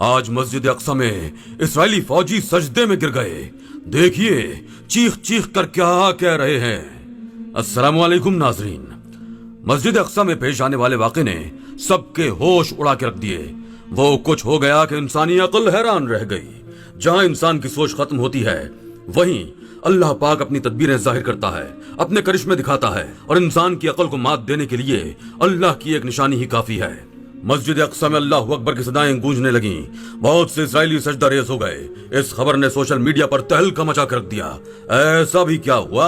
आज मस्जिद अक्सा में इसराइली फौजी सजदे में गिर गए। देखिए चीख चीख कर क्या कह रहे हैं। अस्सलाम वालेकुम नाजरीन। मस्जिद अक्सा में पेश आने वाले वाक़े ने सबके होश उड़ा के रख दिए। वो कुछ हो गया कि इंसानी अक्ल हैरान रह गई। जहां इंसान की सोच खत्म होती है वहीं अल्लाह पाक अपनी तदबीरें जाहिर करता है, अपने करिश्मे दिखाता है और इंसान की अक्ल को मात देने के लिए अल्लाह की एक निशानी ही काफी है। मस्जिद अक्सा में अल्लाह अकबर की सदाएं गूंजने लगी। बहुत से इस्राएली सजदा रेज़ हो गए। इस खबर ने सोशल मीडिया पर तहलका मचा कर रख दिया। ऐसा भी क्या हुआ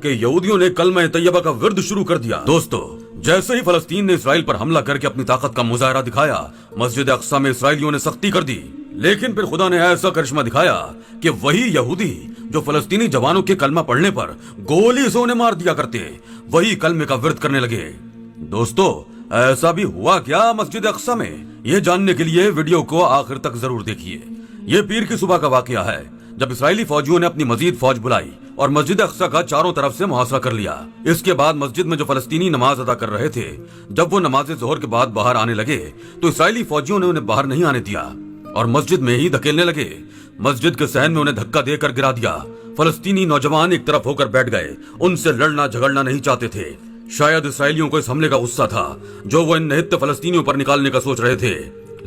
कि यहूदियों ने कलमा तैयबा का विर्द शुरू कर दिया। दोस्तों, जैसे ही फलस्तीन ने इसराइल पर हमला करके अपनी ताकत का मुजाहरा दिखाया, मस्जिद अक्सा में इसराइलियों ने सख्ती कर दी। लेकिन फिर खुदा ने ऐसा करिश्मा दिखाया कि वही यहूदी जो फलस्तीनी जवानों के कलमा पढ़ने पर गोली से उन्हें मार दिया करते, वही कलमे का विर्द करने लगे। दोस्तों, ऐसा भी हुआ क्या मस्जिद अक्सा में? ये जानने के लिए वीडियो को आखिर तक जरूर देखिए। ये पीर की सुबह का वाकया है जब इसराइली फौजियों ने अपनी मजीद फौज बुलाई और मस्जिद अक्सा का चारों तरफ से मुहासरा कर लिया। इसके बाद मस्जिद में जो फलस्तीनी नमाज अदा कर रहे थे, जब वो नमाज जोहर के बाद बाहर आने लगे तो इसराइली फौजियों ने उन्हें बाहर नहीं आने दिया और मस्जिद में ही धकेलने लगे। मस्जिद के सहन में उन्हें धक्का देकर गिरा दिया। फलस्तीनी नौजवान एक तरफ होकर बैठ गए। उनसे लड़ना झगड़ना नहीं चाहते थे। शायद इसराइलियों को इस हमले का गुस्सा था जो वो इन निहत्थे फलस्तीनियों पर निकालने का सोच रहे थे,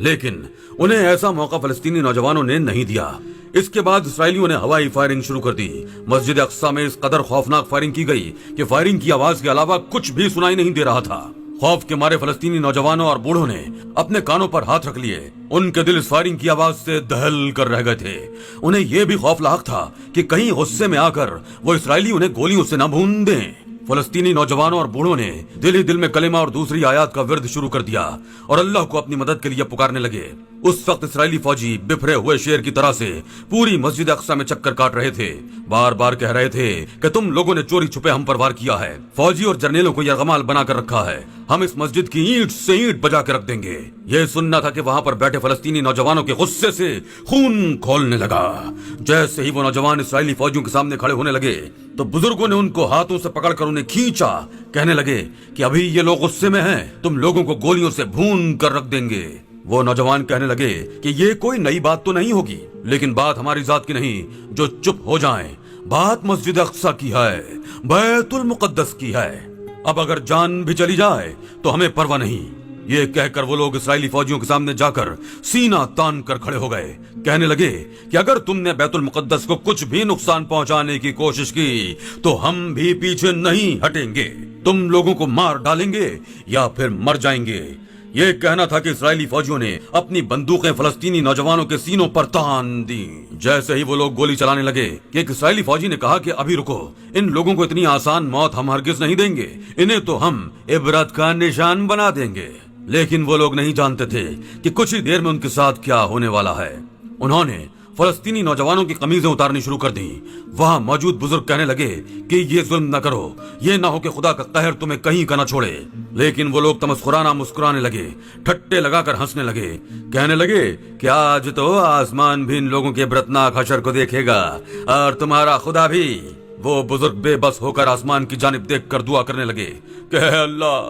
लेकिन उन्हें ऐसा मौका फलस्तीनी नौजवानों ने नहीं दिया। इसके बाद इसराइलियों ने हवाई फायरिंग शुरू कर दी। मस्जिद अक्सा में इस कदर खौफनाक फायरिंग की गई कि फायरिंग की आवाज के अलावा कुछ भी सुनाई नहीं दे रहा था। खौफ के मारे फलस्तीनी नौजवानों और बूढ़ों ने अपने कानों पर हाथ रख लिए। उनके दिल इस फायरिंग की आवाज से दहल कर रह गए थे। उन्हें यह भी खौफ लाक था कि कहीं गुस्से में आकर वो इसराइली उन्हें गोलियों से न भून दें। फलस्तीनी नौजवानों और बूढ़ों ने दिल ही दिल में कलेमा और दूसरी आयत का विर्द शुरू कर दिया और अल्लाह को अपनी मदद के लिए पुकारने लगे। उस वक्त इसराइली फौजी बिफरे हुए शेर की तरह से पूरी मस्जिद अक्सा में चक्कर काट रहे थे। बार बार कह रहे थे कि तुम लोगों ने चोरी छुपे हम पर वार किया है। फौजी और जर्नेलों को यरगमाल बना कर रखा है। हम इस मस्जिद की ईंट से ईंट बजा के रख देंगे। यह सुनना था कि वहां पर बैठे फलस्तीनी नौजवानों के गुस्से से खून खौलने लगा। जैसे ही वो नौजवान इसराइली फौजियों के सामने खड़े होने लगे तो बुजुर्गों ने उनको हाथों से पकड़कर उन्हें खींचा। कहने लगे कि अभी ये लोग गुस्से में हैं, तुम लोगों को गोलियों से भून कर रख देंगे। वो नौजवान कहने लगे कि ये कोई नई बात तो नहीं होगी, लेकिन बात हमारी जात की नहीं जो चुप हो जाएं। बात मस्जिद अक्सा की है, बैतुल मुकद्दस की है। अब अगर जान भी चली जाए तो हमें परवाह नहीं। ये कहकर वो लोग इसराइली फौजियों के सामने जाकर सीना तान कर खड़े हो गए। कहने लगे कि अगर तुमने बैतुल मुकद्दस को कुछ भी नुकसान पहुंचाने की कोशिश की तो हम भी पीछे नहीं हटेंगे। तुम लोगों को मार डालेंगे या फिर मर जाएंगे। ये कहना था कि इसराइली फौजियों ने अपनी बंदूकें फलस्तीनी नौजवानों के सीनों पर तान दी। जैसे ही वो लोग गोली चलाने लगे कि एक इसराइली फौजी ने कहा कि अभी रुको, इन लोगों को इतनी आसान मौत हम हरगिज नहीं देंगे। इन्हें तो हम इबरत का निशान बना देंगे। लेकिन वो लोग नहीं जानते थे कि कुछ ही देर में उनके साथ क्या होने वाला है। उन्होंने फलस्तीनी नौजवानों की कमीजें उतारनी शुरू कर दी। वहां मौजूद बुजुर्ग कहने लगे कि ये जुल्म न करो, ये ना हो कि खुदा का कहर तुम्हें कहीं का न छोड़े। लेकिन वो लोग तमस्कुराना मुस्कुराने लगे, ठट्टे लगाकर हंसने लगे। कहने लगे कि आज तो आसमान भी इन लोगों के इबरतनाक हशर को देखेगा और तुम्हारा खुदा भी। वो बुजुर्ग बेबस होकर आसमान की जानिब देखकर दुआ करने लगे कि अल्लाह,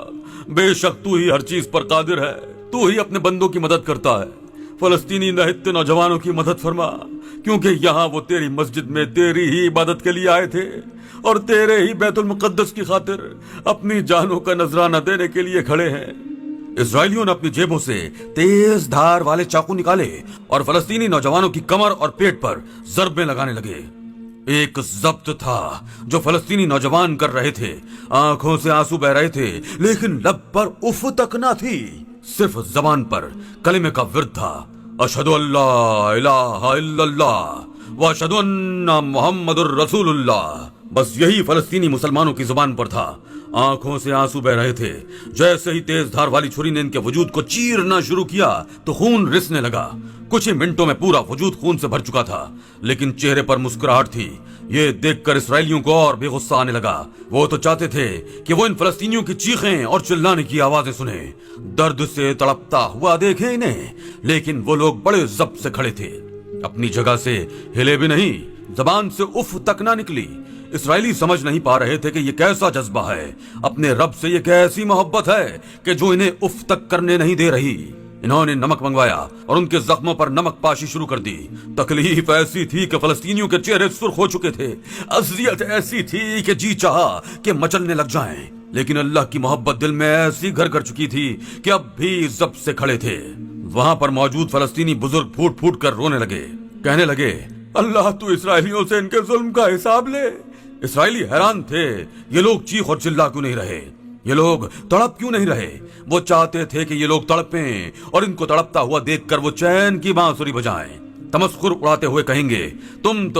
बेशक तू ही हर चीज पर कादिर है, तू ही अपने बंदों की मदद करता है। फलस्तीनी निहत्थे नौजवानों की मदद फरमा, क्योंकि यहाँ वो तेरी मस्जिद में तेरी ही इबादत के लिए आए थे और तेरे ही बैतुल मुकद्दस की खातिर अपनी जानों का नजराना देने के लिए खड़े हैं। इसराइलियों ने अपनी जेबों से तेज धार वाले चाकू निकाले और फलस्तीनी नौजवानों की कमर और पेट पर ज़रबें लगाने लगे। एक जब्त था जो फलस्तीनी नौजवान कर रहे थे। आंखों से आंसू बह रहे थे, लेकिन लब पर उफ तक ना थी। सिर्फ जबान पर कलिमे का विर्द था, अशहदु अल्ला इलाहा इल्लल्लाह व अशहदु अन्ना मुहम्मदुर रसूलुल्लाह। बस यही फलस्तीनी मुसलमानों की जुबान पर था। आंखों से आंसू बह रहे थे। जैसे ही तेज धार वाली छुरी ने इनके वजूद को चीरना शुरू किया तो खून रिसने लगा। कुछ ही मिनटों में पूरा वजूद खून से भर चुका था, लेकिन चेहरे पर मुस्कुराहट थी। ये देखकर इसराइलियों को और भी गुस्सा आने लगा। वो तो चाहते थे कि वो इन फलस्तीनियों की चीखें और चिल्लाने की आवाजें सुने, दर्द से तड़पता हुआ देखे इन्हें। लेकिन वो लोग बड़े जब्त से खड़े थे, अपनी जगह से हिले भी नहीं, जबान से उफ तक ना निकली। इसराइली समझ नहीं पा रहे थे कि ये कैसा जज्बा है, अपने रब से ये कैसी मोहब्बत है कि जो इन्हें उफ तक करने नहीं दे रही। انہوں نے نمک منگوایا اور ان کے زخموں پر نمک پاشی شروع کر دی۔ تکلیف ایسی تھی کہ فلسطینیوں کے چہرے سرخ ہو چکے تھے، اذیت ایسی تھی کہ جی چاہا کہ مچلنے لگ جائیں، لیکن اللہ کی محبت دل میں ایسی گھر کر چکی تھی کہ اب بھی ضبط سے کھڑے تھے۔ وہاں پر موجود فلسطینی بزرگ پھوٹ پھوٹ کر رونے لگے، کہنے لگے اللہ تو اسرائیلیوں سے ان کے ظلم کا حساب لے۔ اسرائیلی حیران تھے، یہ لوگ چیخ اور چلا کیوں نہیں رہے، یہ لوگ تڑپ کیوں نہیں رہے؟ وہ چاہتے تھے کہ یہ لوگ تڑپیں اور ان کو تڑپتا ہوا دیکھ کر وہ چین کی بانسری بجائیں، تمسخر اڑاتے ہوئے کہیں گے تم تو